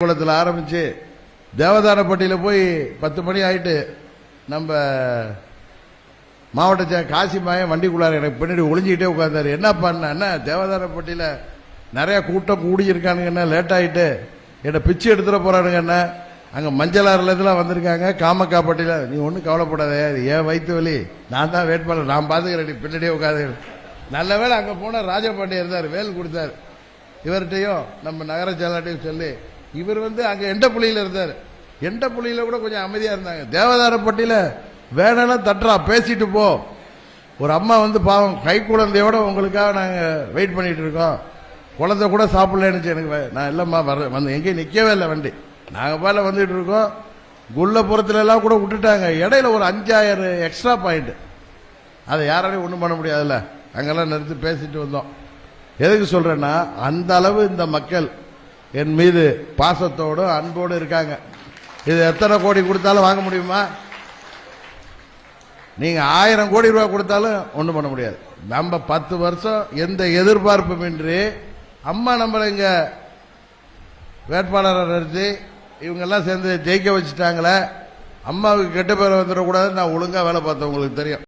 குளத்தில் ஆரம்பிச்சு தேவதானப்பட்டியில் போய் 10 மணி ஆயிட்டு நம்ம மாவட்ட காசி மாயம் வண்டிக்குள்ளார எனக்கு பின்னாடி ஒளிஞ்சிக்கிட்டே உட்கார்ந்தாரு. என்ன பண்ண தேவதானப்பட்டியில் நிறைய கூட்டம் கூடியிருக்கானுங்கண்ணா, லேட் ஆகிட்டு என்னை பிச்சு எடுத்துட போறானுங்கண்ணா. அங்கே மஞ்சளாறுலேருந்துலாம் வந்திருக்காங்க. காமக்காப்பட்டியில் நீ ஒன்றும் கவலைப்படாத, ஏன் வயிற்று வலி, நான் தான் வேட்பாளர், நான் பார்த்துக்கிறேன், பின்னாடியே உட்காந்து. நல்ல வேலை அங்கே போனால் ராஜபாண்டியர் இருந்தார், வேல் கொடுத்தார். இவர்கிட்டையும் நம்ம நகர செயலாட்டையும் சொல்லி இவர் அங்கே எண்டப்புள்ளியில் இருந்தார். எண்டப்புள்ளியில் கூட கொஞ்சம் அமைதியாக இருந்தாங்க. தேவதானப்பட்டியில் வேணாலும் தட்டுறா, பேசிட்டு போ. ஒரு அம்மா பாவம் கை குழந்தையோட உங்களுக்காக நாங்கள் வெயிட் பண்ணிட்டு இருக்கோம், குழந்தை கூட சாப்பிடலன்னு. எனக்கு நான் இல்லைம்மா வந்து எங்கேயும் நிற்கவே இல்லை வண்டி, நாங்கள் பால வந்துட்டு இருக்கோம். குள்ளப்புறத்துல எல்லாம் கூட விட்டுட்டாங்க. இடையில ஒரு 5000 எக்ஸ்ட்ரா பாயிண்ட், அதை யாராலையும் ஒன்றும் பண்ண முடியாதுல்ல, அங்கெல்லாம் நிறுத்தி பேசிட்டு வந்தோம். எதுக்கு சொல்றேன்னா, அந்த அளவு இந்த மக்கள் என் மீது பாசத்தோடு அன்போடு இருக்காங்க. இது எத்தனை கோடி கொடுத்தாலும் வாங்க முடியுமா? நீங்க 1000 கோடி ரூபாய் கொடுத்தாலும் ஒன்றும் பண்ண முடியாது. நம்ம 10 வருஷம் எந்த எதிர்பார்ப்பும் இன்றி அம்மா நம்மளை இங்க வேட்பாளரை நிறுத்தி இவங்கெல்லாம் சேர்ந்து ஜெயிக்க வச்சுட்டாங்களே, அம்மாவுக்கு கெட்ட பேர் வந்துடக்கூடாது. நான் ஒழுங்கா வேலை பார்த்தேன், உங்களுக்கு தெரியும்.